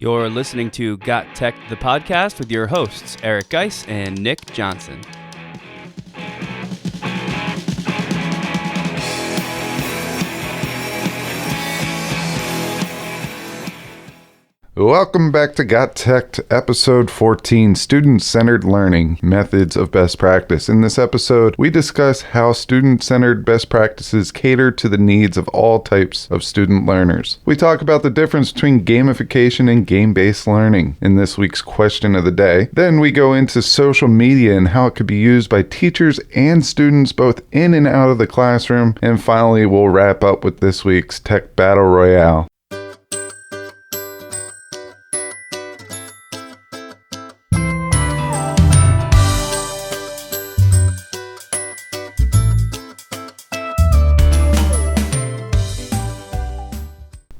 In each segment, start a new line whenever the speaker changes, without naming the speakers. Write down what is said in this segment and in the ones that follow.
You're listening to Got Tech, the podcast with your hosts, Eric Geis and Nick Johnson.
Welcome back to GotTechED, episode 14, Student-Centered Learning, Methods of Best Practice. In this episode, we discuss how student-centered best practices cater to the needs of all types of student learners. We talk about the difference between gamification and game-based learning in this week's question of the day. Then we go into social media and how it could be used by teachers and students both in and out of the classroom. And finally, we'll wrap up with this week's Tech Battle Royale.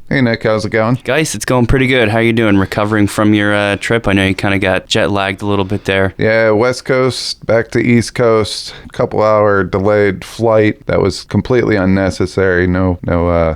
Hey Nick, how's it going?
Guys, it's going pretty good. How you doing? Recovering from your trip? I know you kind of got jet lagged a little bit there.
Yeah, West Coast, back to East Coast, couple hour delayed flight that was completely unnecessary. No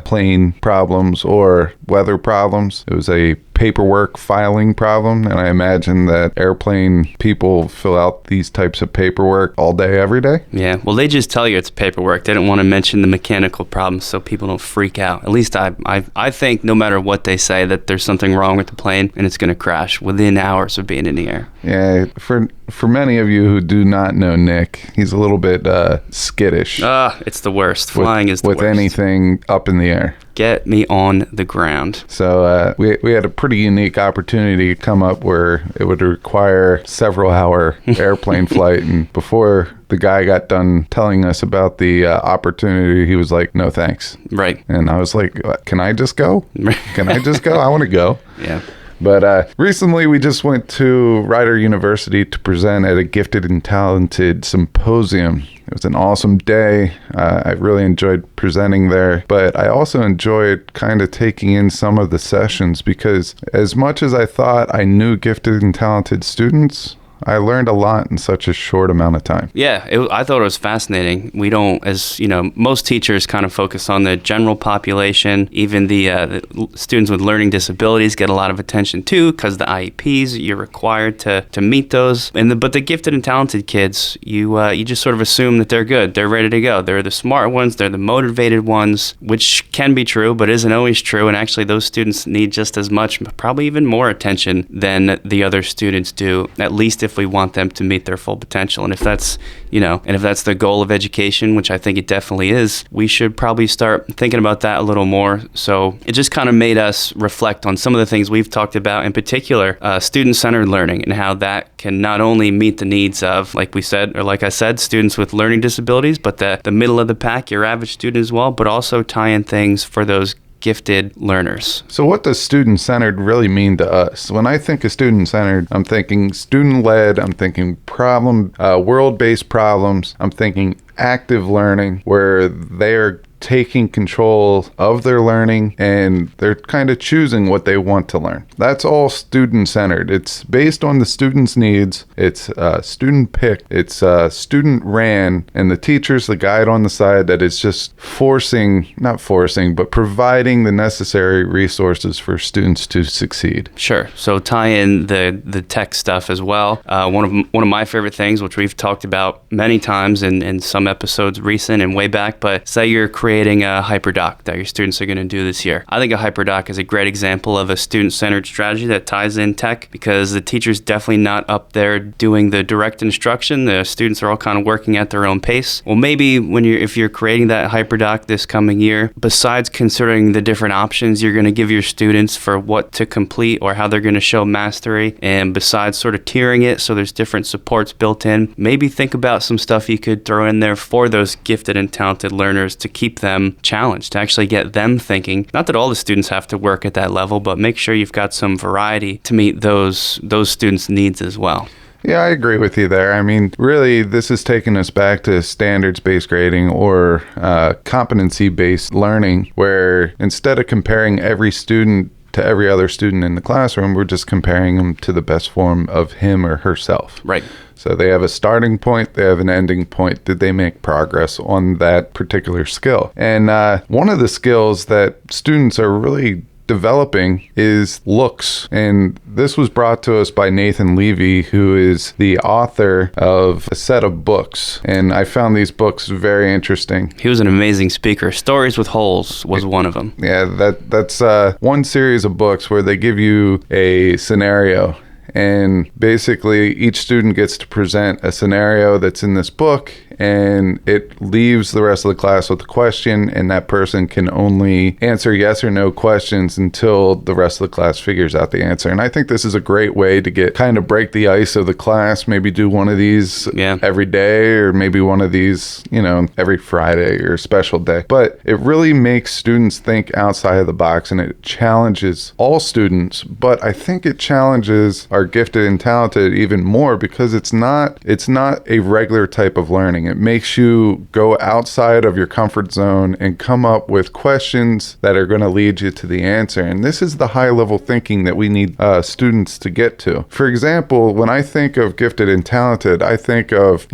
plane problems or weather problems. It was a paperwork filing problem, and I imagine that airplane people fill out these types of paperwork all day, every day.
Yeah, well, they just tell you it's paperwork. They don't want to mention the mechanical problems so people don't freak out. At least I think no matter what they say that there's something wrong with the plane and it's going to crash within hours of being in the air.
Yeah, for many of you who do not know Nick, he's a little bit skittish.
It's the worst. Flying is the worst.
With anything up in the air.
Get me on the ground.
So we had a pretty unique opportunity come up where it would require several hour airplane flight. And before the guy got done telling us about the opportunity, he was like, no thanks.
Right.
And I was like, can I just go? Can I just go? I want to go.
Yeah.
But recently we just went to Rider University to present at a Gifted and Talented Symposium. It was an awesome day. I really enjoyed presenting there, but I also enjoyed kind of taking in some of the sessions because as much as I thought I knew gifted and talented students, I learned a lot in such a short amount of time.
Yeah, I thought it was fascinating. We don't, as you know, most teachers kind of focus on the general population. Even the students with learning disabilities get a lot of attention too, because the IEPs, you're required to meet those. But the gifted and talented kids, you just sort of assume that they're good, they're ready to go. They're the smart ones, they're the motivated ones, which can be true, but isn't always true. And actually, those students need just as much, probably even more attention than the other students do, at least if we want them to meet their full potential. And if that's, if that's the goal of education, which I think it definitely is, we should probably start thinking about that a little more. So it just kind of made us reflect on some of the things we've talked about, in particular, student-centered learning and how that can not only meet the needs of, like I said, students with learning disabilities, but the middle of the pack, your average student as well, but also tie in things for those gifted learners.
So what does student-centered really mean to us? When I think of student-centered, I'm thinking student-led, I'm thinking world-based problems, I'm thinking active learning where they're taking control of their learning and they're kind of choosing what they want to learn. That's all student-centered. It's based on the student's needs. It's student picked. It's student ran, and the teacher's the guide on the side that is just not forcing, but providing the necessary resources for students to succeed.
Sure. So tie in the tech stuff as well. One of my favorite things, which we've talked about many times in some episodes recent and way back, but say you're creating a hyperdoc that your students are going to do this year. I think a hyperdoc is a great example of a student-centered strategy that ties in tech because the teacher's definitely not up there doing the direct instruction. The students are all kind of working at their own pace. Well, maybe if you're creating that hyperdoc this coming year, besides considering the different options you're going to give your students for what to complete or how they're going to show mastery, and besides sort of tiering it so there's different supports built in, maybe think about some stuff you could throw in there for those gifted and talented learners to keep them challenged, to actually get them thinking. Not that all the students have to work at that level, but make sure you've got some variety to meet those students' needs as well.
Yeah, I agree with you there. I mean, really, this is taking us back to standards-based grading or competency-based learning, where instead of comparing every student to every other student in the classroom, we're just comparing them to the best form of him or herself.
Right.
So they have a starting point, they have an ending point. Did they make progress on that particular skill? And one of the skills that students are really developing is looks. And this was brought to us by Nathan Levy, who is the author of a set of books. And I found these books very interesting.
He was an amazing speaker. Stories with Holes was one of them.
Yeah, that's one series of books where they give you a scenario. And basically, each student gets to present a scenario that's in this book, and it leaves the rest of the class with a question, and that person can only answer yes or no questions until the rest of the class figures out the answer. And I think this is a great way to kind of break the ice of the class, maybe do one of these every day, or maybe one of these, every Friday or special day. But it really makes students think outside of the box, and it challenges all students, but I think it challenges our gifted and talented even more, because it's not a regular type of learning. It makes you go outside of your comfort zone and come up with questions that are going to lead you to the answer. And this is the high level thinking that we need students to get to. For example, when I think of gifted and talented, I think of,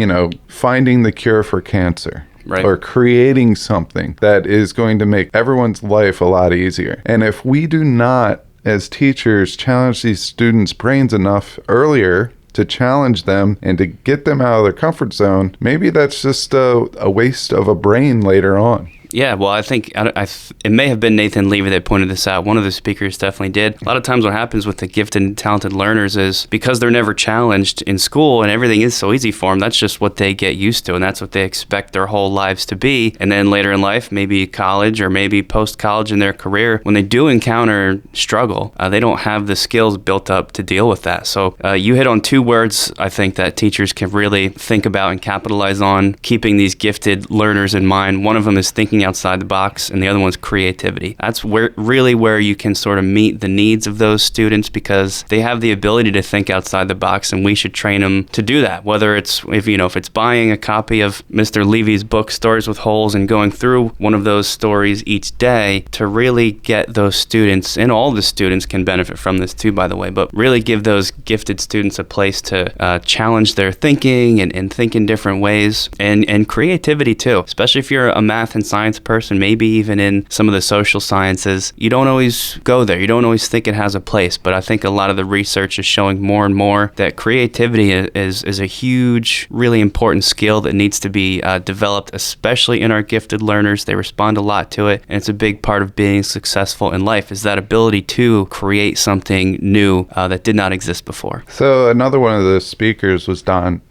finding the cure for cancer. Right. Or creating something that is going to make everyone's life a lot easier. And if we do not, as teachers, challenge these students' brains enough earlier to challenge them and to get them out of their comfort zone, maybe that's just a waste of a brain later on.
Yeah, well, I think it may have been Nathan Levy that pointed this out. One of the speakers definitely did. A lot of times what happens with the gifted and talented learners is because they're never challenged in school and everything is so easy for them, that's just what they get used to, and that's what they expect their whole lives to be. And then later in life, maybe college or maybe post-college in their career, when they do encounter struggle, they don't have the skills built up to deal with that. So you hit on two words, I think, that teachers can really think about and capitalize on, keeping these gifted learners in mind. One of them is thinking outside the box, and the other one's creativity. That's where you can sort of meet the needs of those students, because they have the ability to think outside the box, and we should train them to do that. Whether it's if it's buying a copy of Mr. Levy's book, Stories with Holes, and going through one of those stories each day to really get those students, and all the students can benefit from this too, by the way, but really give those gifted students a place to challenge their thinking and think in different ways, and creativity too, especially if you're a math and science person, maybe even in some of the social sciences. You don't always go there. You don't always think it has a place, but I think a lot of the research is showing more and more that creativity is a huge, really important skill that needs to be developed, especially in our gifted learners. They respond a lot to it, and it's a big part of being successful in life, is that ability to create something new that did not exist before.
So another one of the speakers was Dr.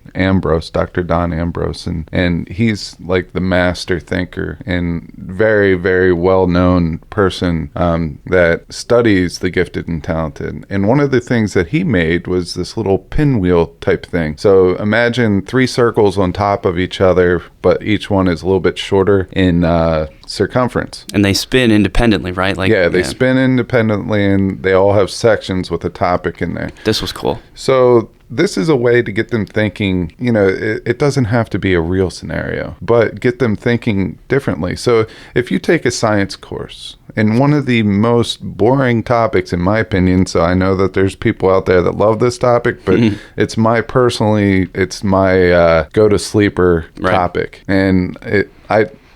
Don Ambrose, and he's like the master thinker and very, very well-known person that studies the gifted and talented. And one of the things that he made was this little pinwheel type thing. So imagine 3 circles on top of each other, but each one is a little bit shorter in circumference.
And they spin independently, right?
They spin independently, and they all have sections with a topic in there.
This was cool.
So this is a way to get them thinking, it doesn't have to be a real scenario, but get them thinking differently. So if you take a science course, and one of the most boring topics, in my opinion, so I know that there's people out there that love this topic, but it's my go-to-sleeper topic. And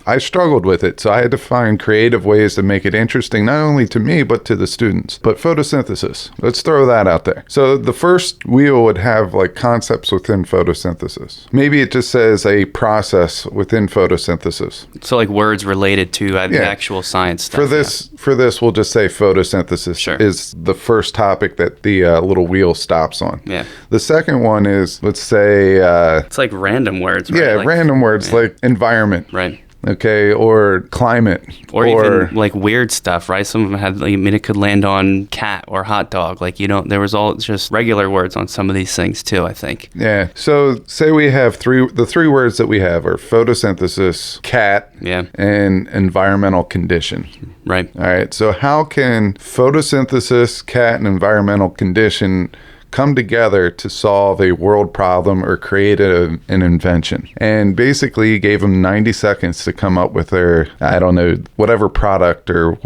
I struggled with it, so I had to find creative ways to make it interesting, not only to me, but to the students. But photosynthesis, let's throw that out there. So the first wheel would have like concepts within photosynthesis. Maybe it just says a process within photosynthesis.
So like words related to the actual science stuff.
For this, we'll just say photosynthesis is the first topic that the little wheel stops on. Yeah. The second one is, let's say...
it's like random words, right?
Yeah, random words like environment.
Right.
Okay, or climate.
Or even like weird stuff, right? Some of them had, it could land on cat or hot dog. There was all just regular words on some of these things too, I think.
Yeah. So say we have the 3 words that we have are photosynthesis, cat, and environmental condition.
Right.
All right. So how can photosynthesis, cat, and environmental condition come together to solve a world problem or create an invention? And basically he gave them 90 seconds to come up with their, whatever product or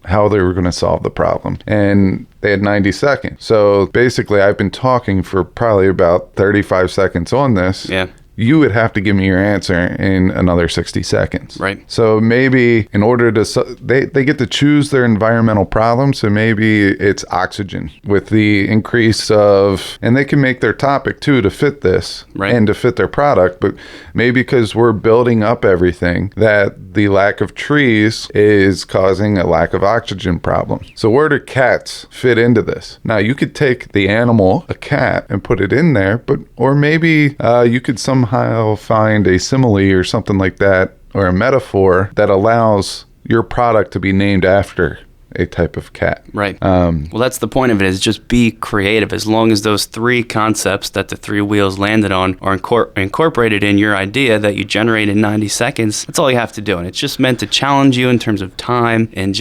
how they were going to solve the problem. And they had 90 seconds. So basically I've been talking for probably about 35 seconds on this.
Yeah.
you would have to give me your answer in another 60 seconds.
Right.
So maybe in order to, they get to choose their environmental problem. So maybe it's oxygen with the increase of, and they can make their topic too to fit this and to fit their product. But maybe because we're building up everything, that the lack of trees is causing a lack of oxygen problem. So where do cats fit into this? Now you could take the animal, a cat, and put it in there, or maybe you could somehow find a simile or something like that, or a metaphor that allows your product to be named after a type of cat.
Right. Well, that's the point of it, is just be creative. As long as those three concepts that the three wheels landed on are incorporated in your idea that you generate in 90 seconds, that's all you have to do. And it's just meant to challenge you in terms of time and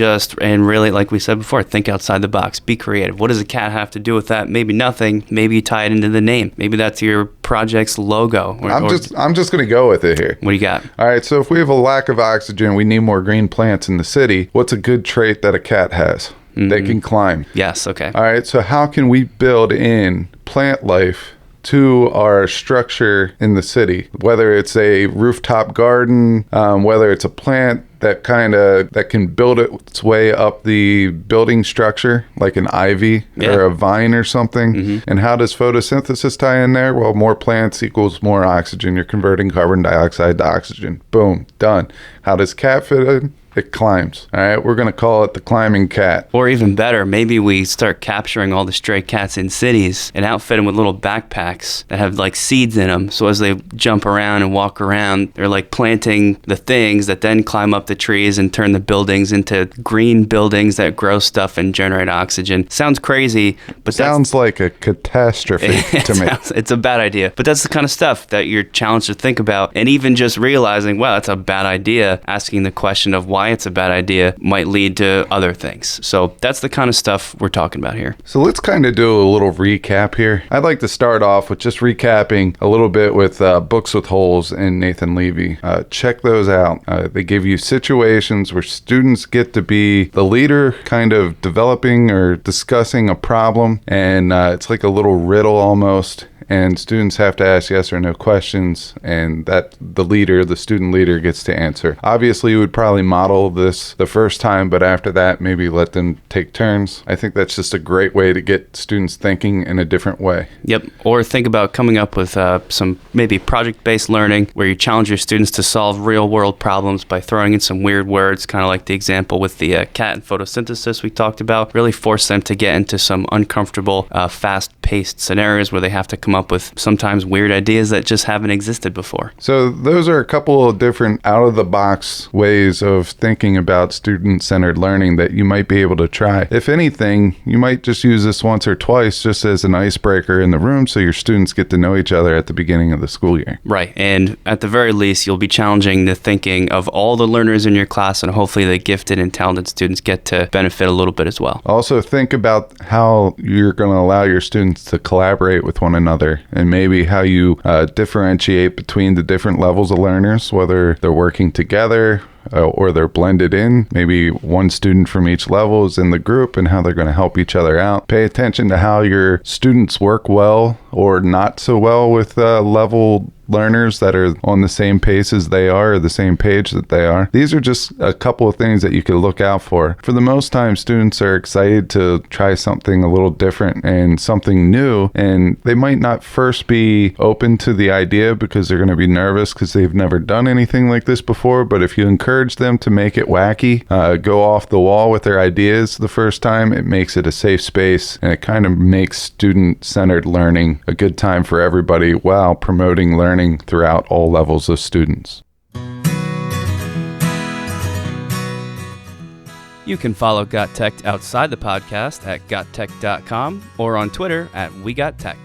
really, like we said before, think outside the box. Be creative. What does a cat have to do with that? Maybe nothing. Maybe you tie it into the name. Maybe that's your project's logo.
I'm just going to go with it here.
What do you got?
All right. So if we have a lack of oxygen, we need more green plants in the city. What's a good trait that a cat has? They can climb.
Yes. Okay.
All right. So how can we build in plant life to our structure in the city? Whether it's a rooftop garden, whether it's a plant that can build its way up the building structure, like an ivy or a vine or something. And how does photosynthesis tie in there? Well, more plants equals more oxygen. You're converting carbon dioxide to oxygen. Boom, done. How does cat fit in? It climbs. All right, we're going to call it the climbing cat.
Or even better, maybe we start capturing all the stray cats in cities and outfit them with little backpacks that have like seeds in them. So as they jump around and walk around, they're like planting the things that then climb up the trees and turn the buildings into green buildings that grow stuff and generate oxygen. Sounds crazy, but
sounds like a catastrophe to me.
It's a bad idea, but that's the kind of stuff that you're challenged to think about. And even just realizing, wow, that's a bad idea, asking the question of why it's a bad idea might lead to other things. So that's the kind of stuff we're talking about here.
So let's kind of do a little recap here. I'd like to start off with just recapping a little bit with Books with Holes and Nathan Levy. Check those out. They give you situations where students get to be the leader, kind of developing or discussing a problem, and it's like a little riddle almost. And students have to ask yes or no questions, and that the student leader gets to answer. Obviously, you would probably model this the first time, but after that, maybe let them take turns. I think that's just a great way to get students thinking in a different way.
Yep. Or think about coming up with some maybe project-based learning where you challenge your students to solve real-world problems by throwing in some weird words, kind of like the example with the cat and photosynthesis we talked about. Really force them to get into some uncomfortable, fast-paced scenarios where they have to come up with sometimes weird ideas that just haven't existed before.
So those are a couple of different out-of-the-box ways of thinking about student-centered learning that you might be able to try. If anything, you might just use this once or twice just as an icebreaker in the room so your students get to know each other at the beginning of the school year.
Right. And at the very least, you'll be challenging the thinking of all the learners in your class, and hopefully the gifted and talented students get to benefit a little bit as well.
Also, think about how you're going to allow your students to collaborate with one another, and maybe how you differentiate between the different levels of learners, whether they're working together or they're blended in. Maybe one student from each level is in the group and how they're going to help each other out. Pay attention to how your students work well or not so well with level learners that are on the same pace as they are, or the same page that they are. These are just a couple of things that you could look out for. For the most time, students are excited to try something a little different and something new, and they might not first be open to the idea because they're going to be nervous because they've never done anything like this before. But if you encourage them to make it wacky, go off the wall with their ideas the first time, it makes it a safe space, and it kind of makes student-centered learning a good time for everybody while promoting learning throughout all levels of students.
You can follow GotTechED outside the podcast at gottech.com or on Twitter at WeGotTechED.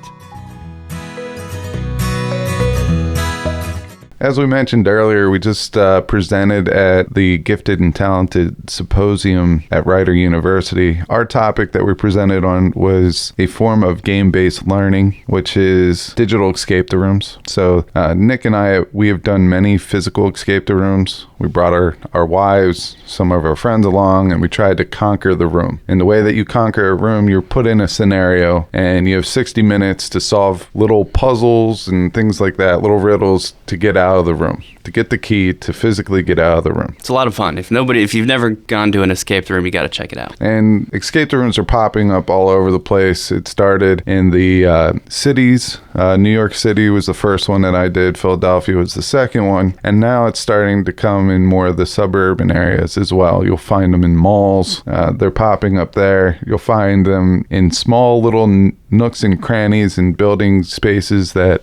As we mentioned earlier, we just presented at the Gifted and Talented Symposium at Rider University. Our topic that we presented on was a form of game-based learning, which is digital escape rooms. So Nick and I, we have done many physical escape rooms. We brought our wives, some of our friends along, and we tried to conquer the room. And the way that you conquer a room, you're put in a scenario, and you have 60 minutes to solve little puzzles and things like that, little riddles to get out of the room, to get the key to physically get out of the room.
It's a lot of fun. If you've never gone to an escape room, you got to check it out.
And escape rooms are popping up all over the place. It started in the cities. New York City was the first one that I did. Philadelphia was the second one. And now it's starting to come in more of the suburban areas as well. You'll find them in malls. They're popping up there. You'll find them in small little nooks and crannies and building spaces that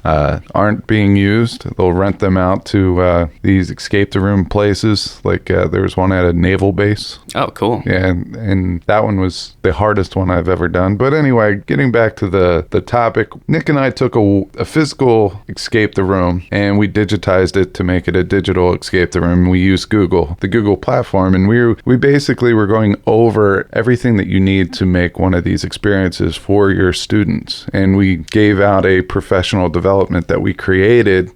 aren't being used. They'll rent them out to these escape the room places. Like there was one at a naval base.
Oh, cool.
Yeah, and that one was the hardest one I've ever done. But anyway, getting back to the topic, Nick and I took a physical escape the room and we digitized it to make it a digital escape the room. We used the Google platform, and we basically were going over everything that you need to make one of these experiences for your students. And we gave out a professional development that we created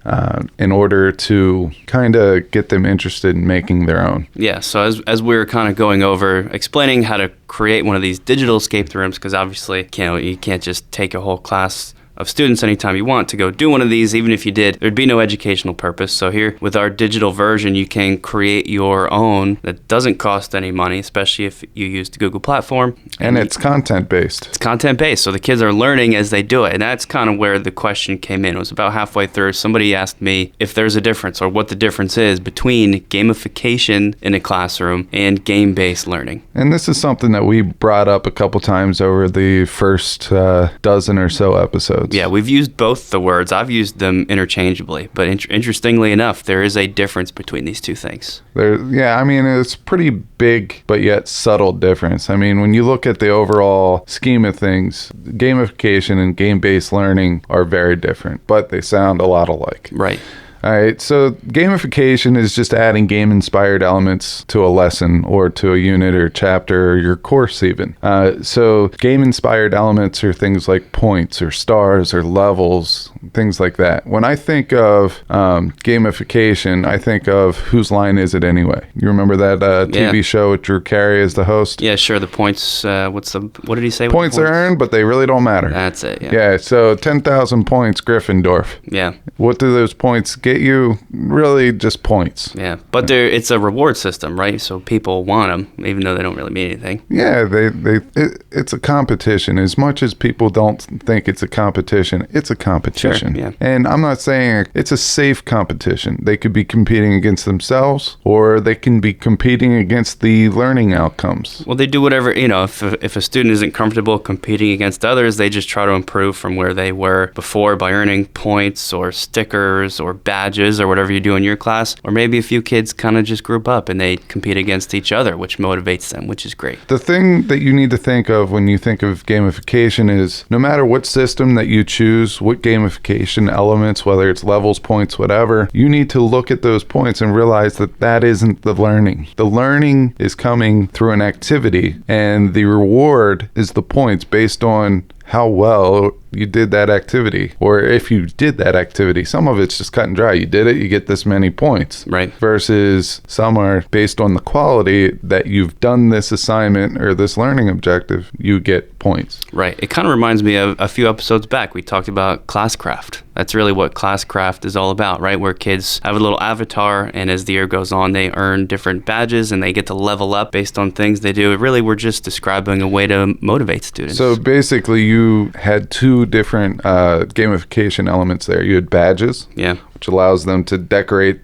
in order to kind of get them interested in making their own.
Yeah, so as we were kind of going over, explaining how to create one of these digital escape rooms, because obviously you can't just take a whole class of students anytime you want to go do one of these. Even if you did, there'd be no educational purpose. So here with our digital version, you can create your own that doesn't cost any money, especially if you use the Google platform.
And it's content based.
It's content based, so the kids are learning as they do it. And that's kind of where the question came in. It was about halfway through. Somebody asked me if there's a difference or what the difference is between gamification in a classroom and game-based learning.
And this is something that we brought up a couple times over the first dozen or so episodes.
Yeah, we've used both the words. I've used them interchangeably, but interestingly enough, there is a difference between these two things.
It's pretty big, but yet subtle difference. I mean, when you look at the overall scheme of things, gamification and game-based learning are very different, but they sound a lot alike.
Right.
All right, so gamification is just adding game-inspired elements to a lesson or to a unit or chapter or your course even. So game-inspired elements are things like points or stars or levels, things like that. When I think of gamification, I think of Whose Line Is It Anyway? You remember that TV show with Drew Carey as the host?
Yeah, sure. The points, what did he say?
Points are earned, but they really don't matter.
That's it, yeah.
Yeah, so 10,000 points, Gryffindor.
Yeah.
What do those points get you? Really just points.
Yeah, but it's a reward system, right? So people want them, even though they don't really mean anything.
Yeah, it's a competition. As much as people don't think it's a competition, it's a competition.
Sure, yeah.
And I'm not saying it's a safe competition. They could be competing against themselves, or they can be competing against the learning outcomes.
Well, they do whatever, if a student isn't comfortable competing against others, they just try to improve from where they were before by earning points or stickers or badges or whatever you do in your class. Or maybe a few kids kind of just group up and they compete against each other, which motivates them, which is great.
The thing that you need to think of when you think of gamification is no matter what system that you choose, what gamification elements, whether it's levels, points, whatever, you need to look at those points and realize that isn't the learning. The learning is coming through an activity, and the reward is the points based on how well you did that activity, or if you did that activity. Some of it's just cut and dry. You did it, you get this many points.
Right.
Versus some are based on the quality that you've done this assignment or this learning objective, you get points.
Right. It kind of reminds me of a few episodes back. We talked about Classcraft. That's really what Classcraft is all about, right? Where kids have a little avatar, and as the year goes on, they earn different badges and they get to level up based on things they do. Really, we're just describing a way to motivate students.
So basically, you had two different gamification elements there. You had badges, which allows them to decorate,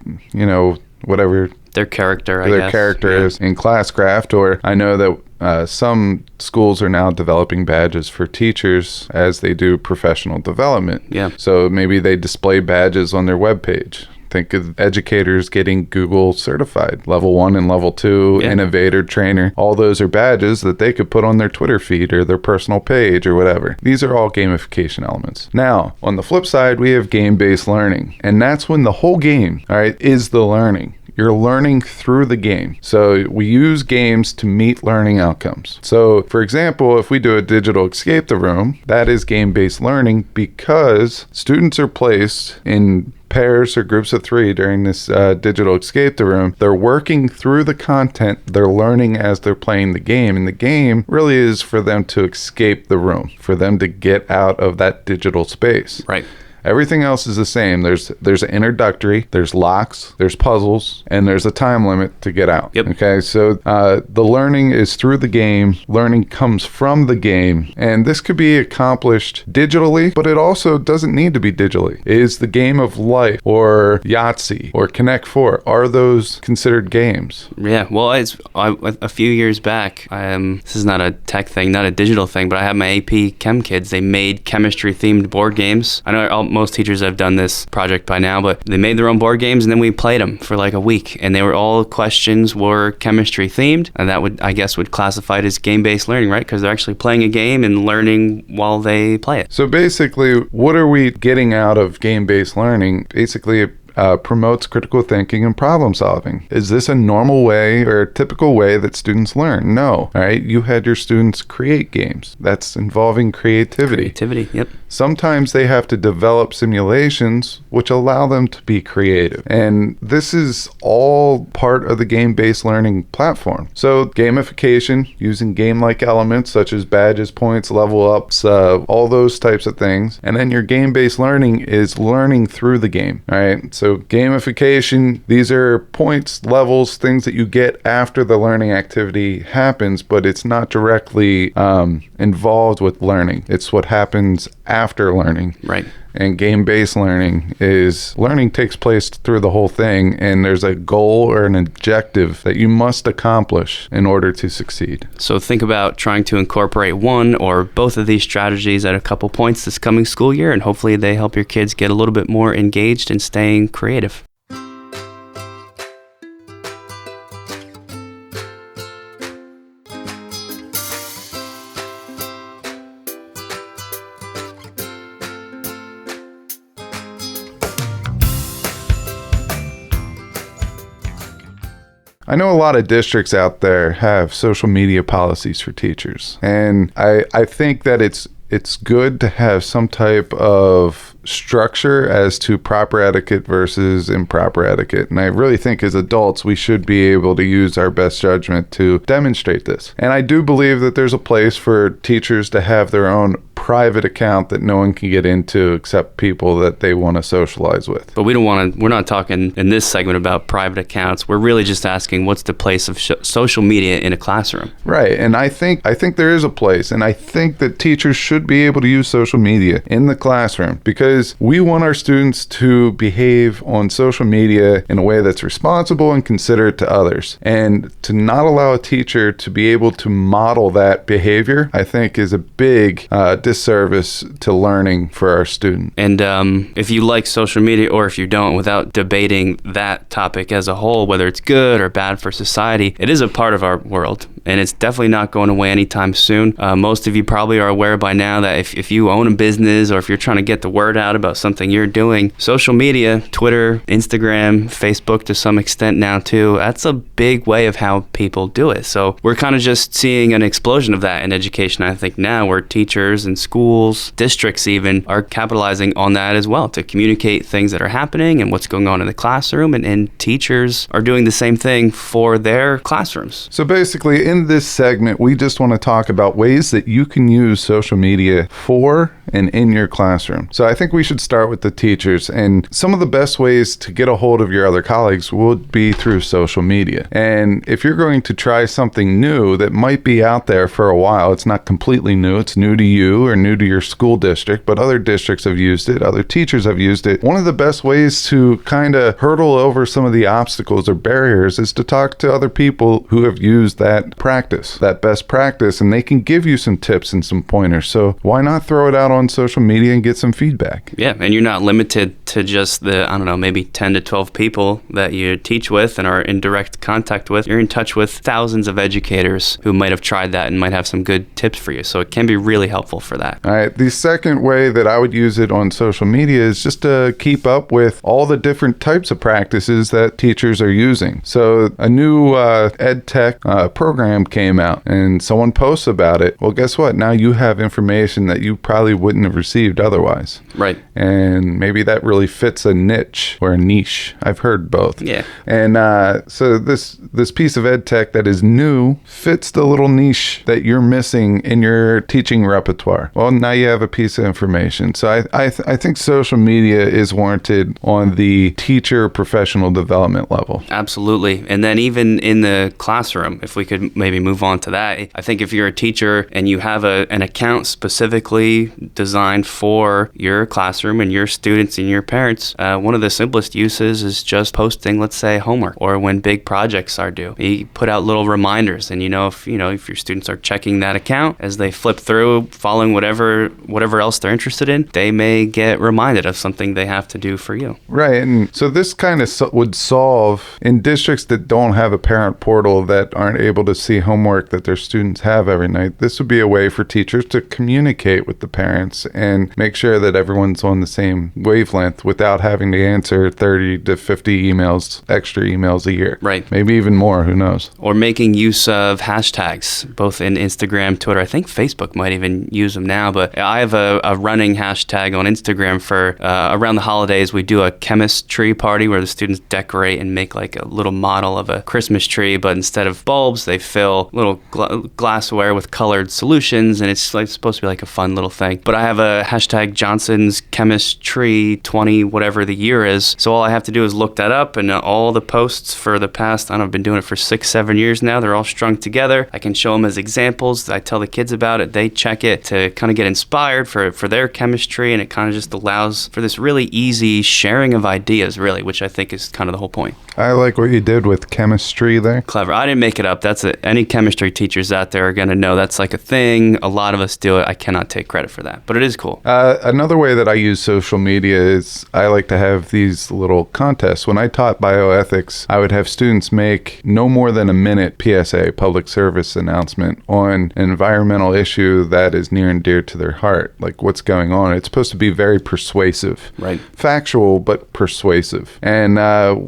whatever
their character,
is in Classcraft. Or I know that some schools are now developing badges for teachers as they do professional development.
Yeah.
So maybe they display badges on their webpage. Think of educators getting Google certified, level 1 and level 2, innovator, trainer. All those are badges that they could put on their Twitter feed or their personal page or whatever. These are all gamification elements. Now, on the flip side, we have game-based learning. And that's when the whole game, all right, is the learning. You're learning through the game. So we use games to meet learning outcomes. So for example, if we do a digital escape the room, that is game-based learning because students are placed in pairs or groups of 3 during this digital escape the room. They're working through the content. They're learning as they're playing the game. And the game really is for them to escape the room, for them to get out of that digital space.
Right.
Everything else is the same. There's an introductory, there's locks, there's puzzles, and there's a time limit to get out.
Yep.
Okay, so the learning is through the game. Learning comes from the game, and this could be accomplished digitally, but it also doesn't need to be digitally. Is the game of life or Yahtzee or Connect 4, are those considered games?
Yeah, well, a few years back, this is not a tech thing, not a digital thing, but I had my AP Chem kids. They made chemistry-themed board games. I know most teachers have done this project by now, but they made their own board games and then we played them for like a week, and they were all questions were chemistry themed, and that would classify it as game-based learning, right? Because they're actually playing a game and learning while they play it.
So basically, what are we getting out of game-based learning? Basically, it promotes critical thinking and problem solving. Is this a normal way or a typical way that students learn? No. All right. You had your students create games. That's involving creativity.
Yep.
Sometimes they have to develop simulations which allow them to be creative. And this is all part of the game-based learning platform. So gamification, using game-like elements such as badges, points, level ups, all those types of things. And then your game-based learning is learning through the game. All right. So gamification, these are points, levels, things that you get after the learning activity happens, but it's not directly involved with learning. It's what happens after learning.
Right.
And game-based learning is learning takes place through the whole thing, and there's a goal or an objective that you must accomplish in order to succeed.
So think about trying to incorporate one or both of these strategies at a couple points this coming school year, and hopefully they help your kids get a little bit more engaged and staying creative.
I know a lot of districts out there have social media policies for teachers, and I think that it's good to have some type of structure as to proper etiquette versus improper etiquette. And I really think as adults, we should be able to use our best judgment to demonstrate this. And I do believe that there's a place for teachers to have their own private account that no one can get into except people that they want to socialize with.
But we're not talking in this segment about private accounts. We're really just asking what's the place of social media in a classroom.
Right. And I think there is a place, and I think that teachers should be able to use social media in the classroom because we want our students to behave on social media in a way that's responsible and considerate to others. And to not allow a teacher to be able to model that behavior, I think is a big disservice to learning for our students.
And if you like social media or if you don't, without debating that topic as a whole, whether it's good or bad for society, it is a part of our world. And it's definitely not going away anytime soon. Most of you probably are aware by now that if you own a business or if you're trying to get the word out about something you're doing, social media, Twitter, Instagram, Facebook to some extent now too, that's a big way of how people do it. So we're kind of just seeing an explosion of that in education, I think, now, where teachers and schools, districts even, are capitalizing on that as well to communicate things that are happening and what's going on in the classroom, and teachers are doing the same thing for their classrooms.
So basically, in this segment, we just want to talk about ways that you can use social media for and in your classroom. So I think we should start with the teachers, and some of the best ways to get a hold of your other colleagues would be through social media. And if you're going to try something new that might be out there for a while, it's not completely new, it's new to you or new to your school district, but other districts have used it, other teachers have used it. One of the best ways to kind of hurdle over some of the obstacles or barriers is to talk to other people who have used that practice, that best practice, and they can give you some tips and some pointers. So why not throw it out on social media and get some feedback?
Yeah, and you're not limited to just the, I don't know, maybe 10 to 12 people that you teach with and are in direct contact with. You're in touch with thousands of educators who might have tried that and might have some good tips for you. So it can be really helpful for that.
All right. The second way that I would use it on social media is just to keep up with all the different types of practices that teachers are using. So a new ed tech program came out and someone posts about it. Well, guess what? Now you have information that you probably wouldn't have received otherwise.
Right.
And maybe that really fits a niche or a niche. I've heard both.
Yeah.
And so this piece of ed tech that is new fits the little niche that you're missing in your teaching repertoire. Well, now you have a piece of information. So I think social media is warranted on the teacher professional development level.
Absolutely. And then even in the classroom, if we could maybe move on to that, I think if you're a teacher and you have an account specifically designed for your classroom and your students and your parents, one of the simplest uses is just posting, let's say, homework, or when big projects are due. You put out little reminders, and if your students are checking that account as they flip through, following whatever else they're interested in, they may get reminded of something they have to do for you.
Right. And so this kind of would solve in districts that don't have a parent portal, that aren't able to see homework that their students have every night. This would be a way for teachers to communicate with the parents and make sure that everyone's on the same wavelength without having to answer 30 to 50 extra emails a year.
Right.
Maybe even more, who knows?
Or making use of hashtags, both in Instagram, Twitter. I think Facebook might even use them now, but I have a running hashtag on Instagram for around the holidays. We do a chemistry party where the students decorate and make like a little model of a Christmas tree, but instead of bulbs, they fill little glassware with colored solutions, and it's like supposed to be like a fun little thing. But I have a hashtag Johnson's Chemistry 20, whatever the year is. So all I have to do is look that up, and all the posts for the past, I've been doing it for 6-7 years now. They're all strung together. I can show them as examples. I tell the kids about it. They check it to kind of get inspired for their chemistry, and it kind of just allows for this really easy sharing of ideas, really, which I think is kind of the whole point.
I like what you did with chemistry there.
Clever. I didn't make it up. Any chemistry teachers out there are going to know that's like a thing. A lot of us do it. I cannot take credit for that, but it is cool.
Another way that I use social media is I like to have these little contests. When I taught bioethics, I would have students make no more than a minute PSA, public service announcement, on an environmental issue that is near and dear to their heart, like what's going on. It's supposed to be very persuasive.
Right.
Factual, but persuasive. And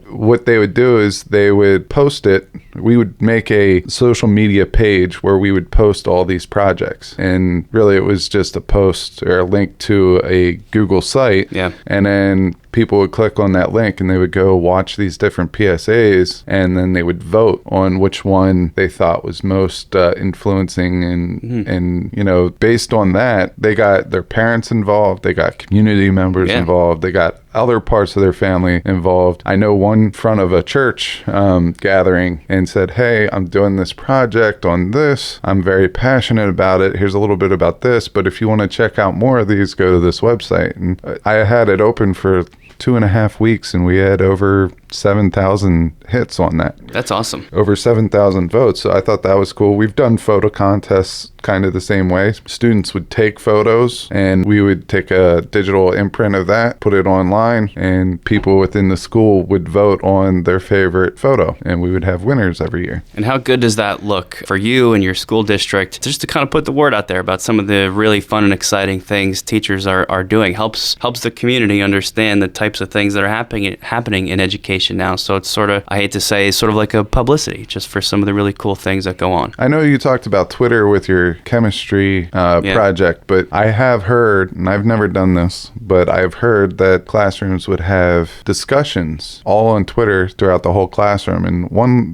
what they would do is they would post it. We would make a social media page where we would post all these projects. And really it was just a post or a link to a Google site.
Yeah.
And then people would click on that link and they would go watch these different PSAs, and then they would vote on which one they thought was most influencing. And based on that, they got their parents involved, they got community members involved, they got other parts of their family involved. I know one in front of a church gathering and said, hey, I'm doing this project on this. I'm very passionate about it. Here's a little bit about this, but if you want to check out more of these, go to this website. And I had it open for 2.5 weeks, and we had over 7,000 hits on that.
That's awesome.
Over 7,000 votes. So I thought that was cool. We've done photo contests kind of the same way. Students would take photos, and we would take a digital imprint of that, put it online, and people within the school would vote on their favorite photo, and we would have winners every year.
And how good does that look for you and your school district, just to kind of put the word out there about some of the really fun and exciting things teachers are doing? Helps the community understand the types of things that are happening in education now. So it's sort of, I hate to say, sort of like a publicity just for some of the really cool things that go on.
I know you talked about Twitter with your chemistry project, but I have heard, and I've never done this, but I've heard that classrooms would have discussions all on Twitter throughout the whole classroom. And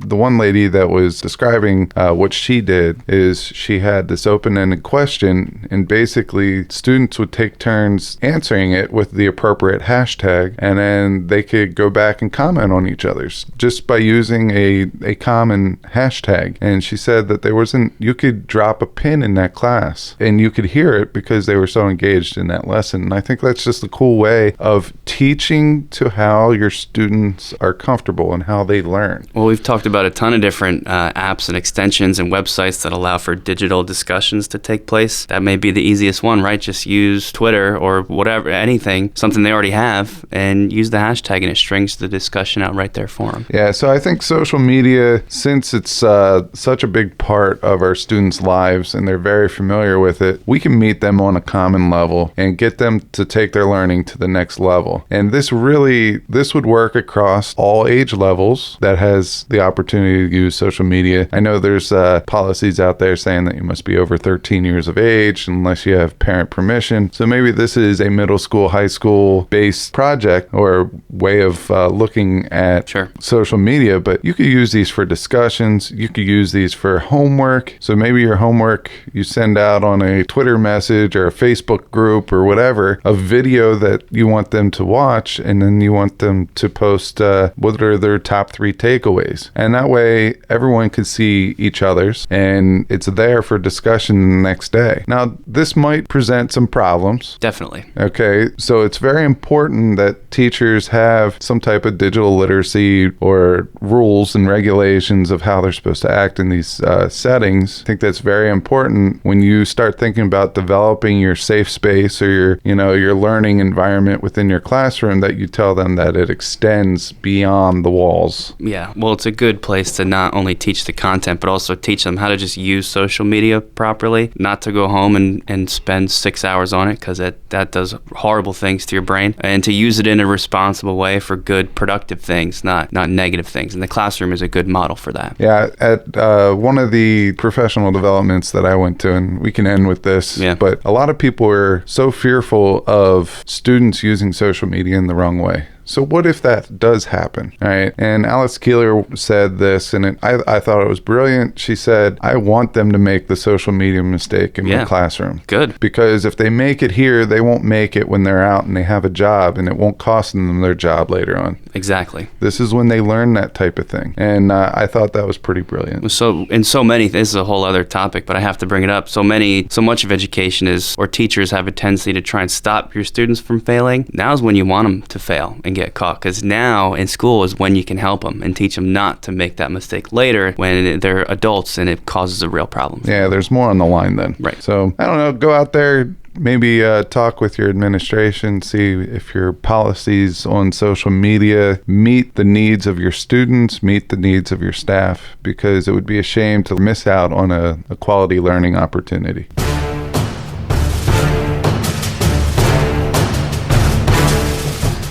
the one lady that was describing what she did is she had this open-ended question, and basically students would take turns answering it with the appropriate hashtag, and then they could go back and comment comment on each other's just by using a common hashtag. And she said that you could drop a pin in that class and you could hear it because they were so engaged in that lesson. And I think that's just a cool way of teaching to how your students are comfortable and how they learn.
Well, we've talked about a ton of different apps and extensions and websites that allow for digital discussions to take place. That may be the easiest one, right? Just use Twitter or whatever, anything, something they already have, and use the hashtag and it strings the discussion out right there for them.
Yeah, so I think social media, since it's such a big part of our students' lives and they're very familiar with it, we can meet them on a common level and get them to take their learning to the next level. And this would work across all age levels that has the opportunity to use social media. I know there's policies out there saying that you must be over 13 years of age unless you have parent permission. So maybe this is a middle school, high school based project or way of looking at social media, but you could use these for discussions. You could use these for homework. So maybe your homework you send out on a Twitter message or a Facebook group or whatever, a video that you want them to watch, and then you want them to post what are their top 3 takeaways. And that way everyone can see each other's and it's there for discussion the next day. Now, this might present some problems.
Definitely.
Okay, so it's very important that teachers have some type of digital literacy or rules and regulations of how they're supposed to act in these settings. I think that's very important when you start thinking about developing your safe space or your learning environment within your classroom, that you tell them that it extends beyond the walls.
Yeah, well, it's a good place to not only teach the content, but also teach them how to just use social media properly, not to go home and spend 6 hours on it, because that does horrible things to your brain, and to use it in a responsible way for good, productive things, not negative things. And the classroom is a good model for that.
Yeah, at one of the professional developments that I went to, and we can end with this, but a lot of people are so fearful of students using social media in the wrong way. So what if that does happen, right? And Alice Keeler said this, and I thought it was brilliant. She said, I want them to make the social media mistake in my classroom.
Good.
Because if they make it here, they won't make it when they're out and they have a job, and it won't cost them their job later on.
Exactly.
This is when they learn that type of thing. And I thought that was pretty brilliant.
So many, this is a whole other topic, but I have to bring it up. So much of education is, or teachers have a tendency to try and stop your students from failing. Now's when you want them to fail and get caught, because now in school is when you can help them and teach them not to make that mistake later when they're adults and it causes a real problem.
Yeah, there's more on the line then.
Right.
So I don't know, go out there, maybe talk with your administration, see if your policies on social media meet the needs of your students, meet the needs of your staff, because it would be a shame to miss out on a quality learning opportunity.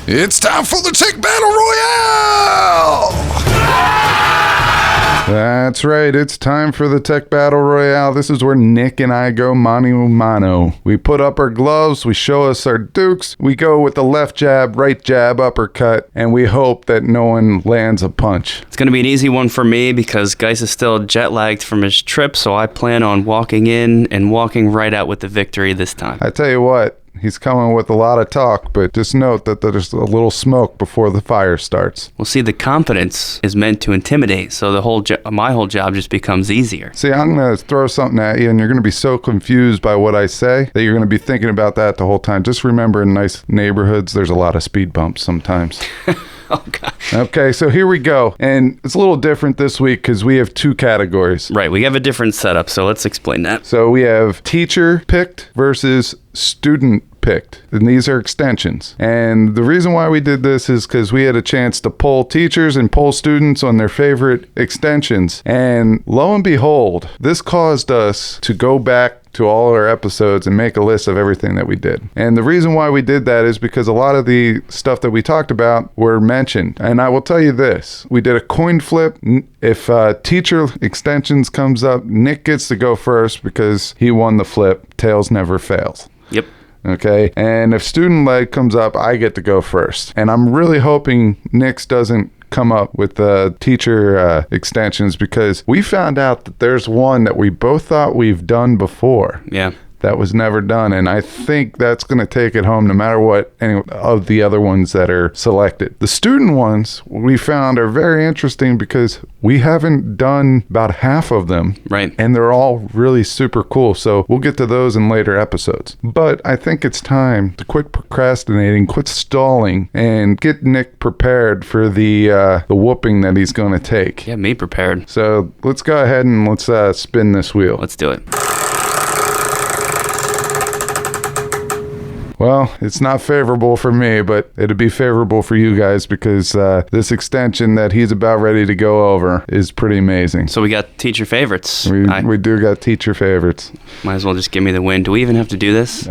It's time for the Tech Battle Royale! That's right, it's time for the Tech Battle Royale. This is where Nick and I go mano a mano. We put up our gloves, we show us our dukes, we go with the left jab, right jab, uppercut, and we hope that no one lands a punch.
It's going to be an easy one for me because Geis is still jet lagged from his trip, so I plan on walking in and walking right out with the victory this time.
I tell you what, he's coming with a lot of talk, but just note that there's a little smoke before the fire starts.
Well, see, the confidence is meant to intimidate, so my whole job just becomes easier.
See, I'm going to throw something at you, and you're going to be so confused by what I say that you're going to be thinking about that the whole time. Just remember, in nice neighborhoods, there's a lot of speed bumps sometimes.
Oh, God.
Okay, so here we go. And it's a little different this week because we have 2 categories.
Right, we have a different setup, so let's explain that.
So we have teacher picked versus student picked, and these are extensions. And the reason why we did this is because we had a chance to poll teachers and poll students on their favorite extensions. And lo and behold, this caused us to go back to all our episodes and make a list of everything that we did. And the reason why we did that is because a lot of the stuff that we talked about were mentioned. And I will tell you this, we did a coin flip. If teacher extensions comes up, Nick gets to go first because he won the flip. Tails never fails.
Yep.
Okay, and if student led comes up, I get to go first. And I'm really hoping Nick's doesn't come up with the teacher extensions, because we found out that there's one that we both thought we've done before.
Yeah.
that was never done. And I think that's going to take it home no matter what any of the other ones that are selected. The student ones we found are very interesting because we haven't done about half of them.
Right.
And they're all really super cool. So we'll get to those in later episodes. But I think it's time to quit procrastinating, quit stalling, and get Nick prepared for the whooping that he's going to take.
Yeah, me prepared.
So let's go ahead and let's spin this wheel.
Let's do it.
Well, it's not favorable for me, but it'd be favorable for you guys because this extension that he's about ready to go over is pretty amazing.
So we got teacher favorites.
We do got teacher favorites.
Might as well just give me the win. Do we even have to do this?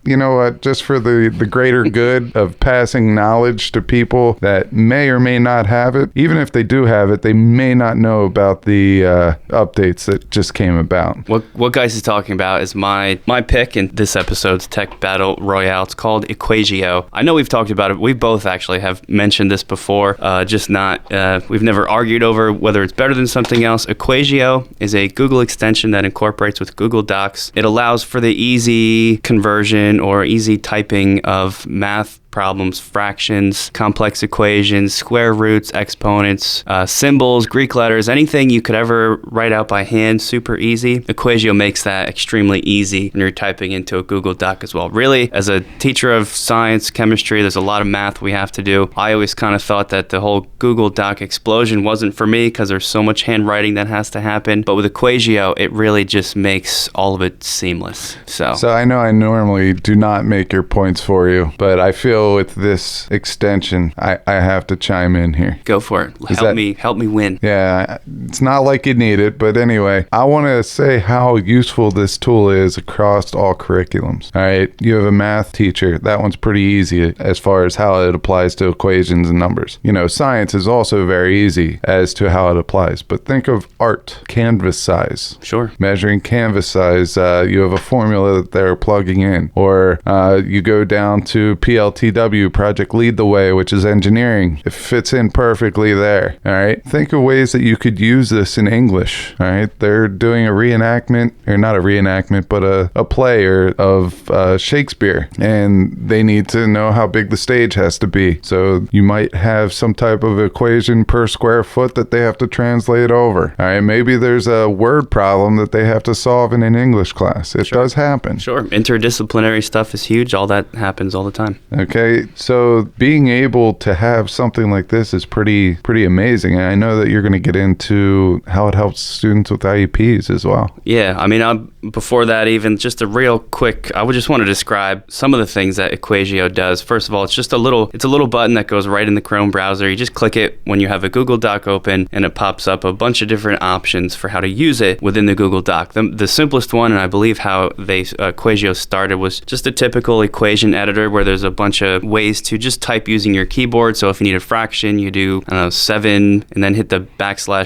You know what? Just for the greater good of passing knowledge to people that may or may not have it, even if they do have it, they may not know about the updates that just came about.
What Geis is talking about is my pick in this episode's Tech Battle Royale. It's called Equagio. I know we've talked about it. We both actually have mentioned this before, just not, we've never argued over whether it's better than something else. Equagio is a Google extension that incorporates with Google Docs. It allows for the easy conversion or easy typing of math problems, fractions, complex equations, square roots, exponents, symbols, Greek letters, anything you could ever write out by hand, super easy. Equagio makes that extremely easy when you're typing into a Google Doc as well. Really, as a teacher of science, chemistry, there's a lot of math we have to do. I always kind of thought that the whole Google Doc explosion wasn't for me because there's so much handwriting that has to happen. But with Equagio, it really just makes all of it seamless. So
I know I normally do not make your points for you, but I feel with this extension, I have to chime in here.
Go for it. Help me win.
Yeah, it's not like you need it, but anyway, I want to say how useful this tool is across all curriculums. All right, you have a math teacher. That one's pretty easy as far as how it applies to equations and numbers. You know, science is also very easy as to how it applies, but think of art, canvas size.
Sure.
Measuring canvas size, you have a formula that they're plugging in, or you go down to PLTW, Project Lead the Way, which is engineering. It fits in perfectly there. All right. Think of ways that you could use this in English. All right. They're doing a reenactment, or not a reenactment, but a play of Shakespeare, and they need to know how big the stage has to be. So you might have some type of equation per square foot that they have to translate over. All right. Maybe there's a word problem that they have to solve in an English class. It does happen.
Sure. Interdisciplinary stuff is huge. All that happens all the time.
Okay, so being able to have something like this is pretty amazing. And I know that you're going to get into how it helps students with IEPs as well.
Yeah, I mean, before that, even just a real quick, I would just want to describe some of the things that Equagio does. First of all, it's a little button that goes right in the Chrome browser. You just click it when you have a Google Doc open, and it pops up a bunch of different options for how to use it within the Google Doc. The simplest one, and I believe how Equagio started, was just a typical equation editor where there's a bunch of ways to just type using your keyboard. So if you need a fraction, you do 7 and then hit the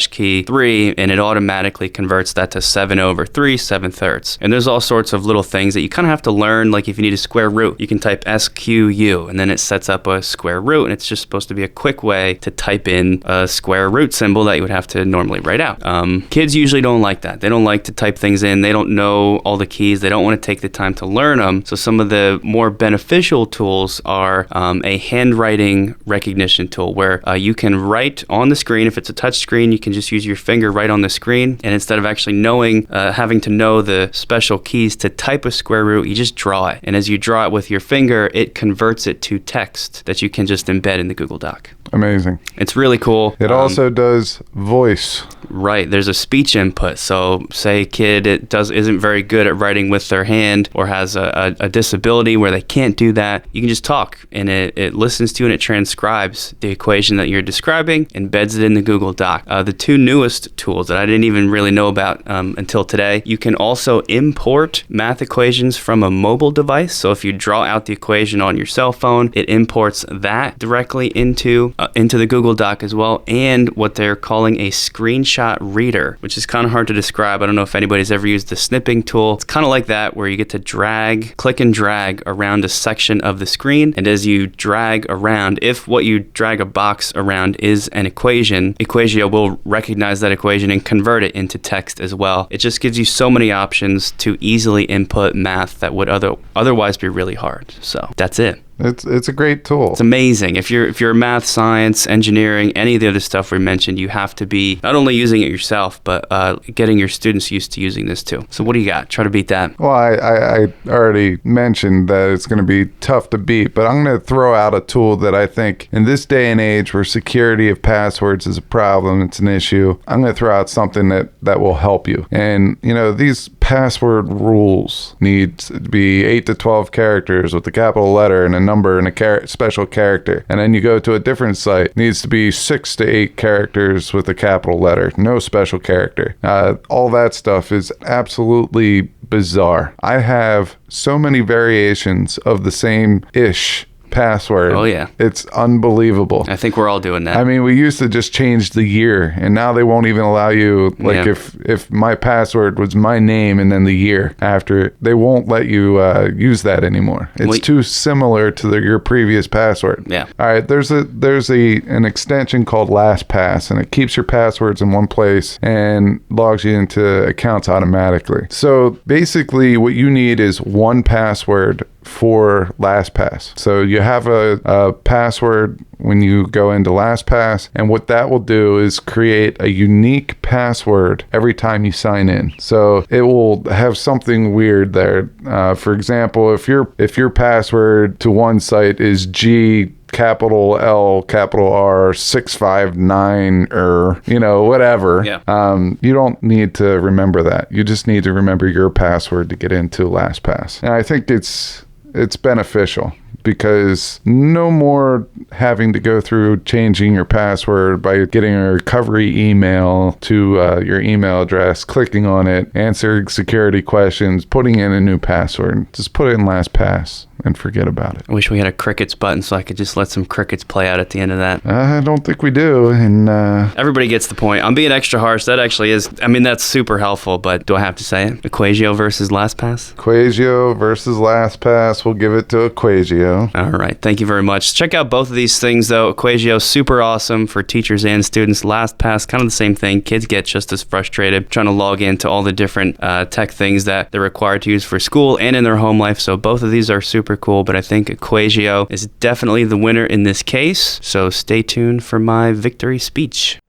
/ key 3, and it automatically converts that to 7/3, 7/3. And there's all sorts of little things that you kind of have to learn. Like if you need a square root, you can type SQU, and then it sets up a square root, and it's just supposed to be a quick way to type in a square root symbol that you would have to normally write out. Kids usually don't like that. They don't like to type things in. They don't know all the keys. They don't want to take the time to learn them. So some of the more beneficial tools are a handwriting recognition tool where you can write on the screen. If it's a touch screen, you can just use your finger right on the screen, and instead of actually having to know the special keys to type a square root, you just draw it. And as you draw it with your finger, it converts it to text that you can just embed in the Google Doc.
Amazing.
It's really cool.
It also does voice.
Right. There's a speech input. So say a kid isn't very good at writing with their hand, or has a disability where they can't do that. You can just talk, and it listens to and it transcribes the equation that you're describing, embeds it in the Google Doc. The two newest tools that I didn't even really know about until today, you can also import math equations from a mobile device. So if you draw out the equation on your cell phone, it imports that directly into the Google Doc as well, and what they're calling a screenshot screenshot reader, which is kind of hard to describe. I don't know if anybody's ever used the snipping tool. It's kind of like that, where you get to click and drag around a section of the screen. And as you drag around, if what you drag a box around is an equation, Equatio will recognize that equation and convert it into text as well. It just gives you so many options to easily input math that would otherwise be really hard. So that's it.
It's a great tool.
It's amazing. If you're math, science, engineering, any of the other stuff we mentioned, you have to be not only using it yourself, but getting your students used to using this too. So what do you got? Try to beat that.
Well, I already mentioned that it's going to be tough to beat, but I'm going to throw out a tool that I think in this day and age where security of passwords is a problem, it's an issue, I'm going to throw out something that will help you. And, these password rules need to be 8 to 12 characters with a capital letter and a number and a special character. And then you go to a different site, needs to be 6 to 8 characters with a capital letter, no special character. All that stuff is absolutely bizarre. I have so many variations of the same-ish password.
Oh yeah,
it's unbelievable.
I think we're all doing that.
I mean, we used to just change the year, and now they won't even allow you, if my password was my name and then the year after, they won't let you use that anymore. It's too similar to your previous password.
Yeah.
All right, there's an extension called LastPass, and it keeps your passwords in one place and logs you into accounts automatically. So basically what you need is one password for LastPass. So you have a password when you go into LastPass, and what that will do is create a unique password every time you sign in. So it will have something weird there. For example, if your password to one site is G capital L capital R 659 whatever.
Yeah.
You don't need to remember that. You just need to remember your password to get into LastPass. And I think it's beneficial, because no more having to go through changing your password by getting a recovery email to your email address, clicking on it, answering security questions, putting in a new password. Just put it in LastPass and forget about it.
I wish we had a crickets button so I could just let some crickets play out at the end of that.
I don't think we do. And
everybody gets the point. I'm being extra harsh. That actually is, that's super helpful, but do I have to say it? Equatio versus LastPass?
Equatio versus LastPass. We'll give it to Equatio.
All right. Thank you very much. Check out both of these things, though. Equatio, super awesome for teachers and students. LastPass, kind of the same thing. Kids get just as frustrated trying to log into all the different tech things that they're required to use for school and in their home life. So both of these are super cool, but I think Equatio is definitely the winner in this case. So stay tuned for my victory speech.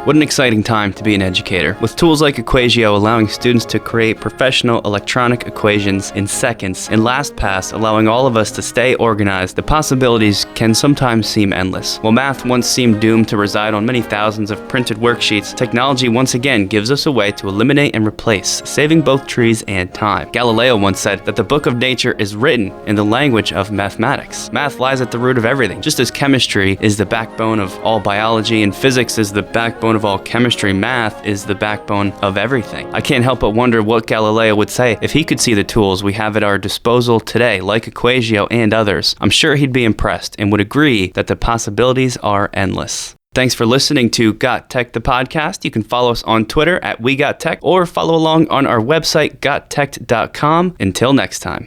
What an exciting time to be an educator. With tools like Equatio allowing students to create professional electronic equations in seconds, and LastPass allowing all of us to stay organized, the possibilities can sometimes seem endless. While math once seemed doomed to reside on many thousands of printed worksheets, technology once again gives us a way to eliminate and replace, saving both trees and time. Galileo once said that the book of nature is written in the language of mathematics. Math lies at the root of everything. Just as chemistry is the backbone of all biology and physics is the backbone of all chemistry, math is the backbone of everything. I can't help but wonder what Galileo would say if he could see the tools we have at our disposal today, like Equatio and others. I'm sure he'd be impressed and would agree that the possibilities are endless. Thanks for listening to Got Tech, the podcast. You can follow us on Twitter at WeGotTech or follow along on our website, gottech.com. Until next time.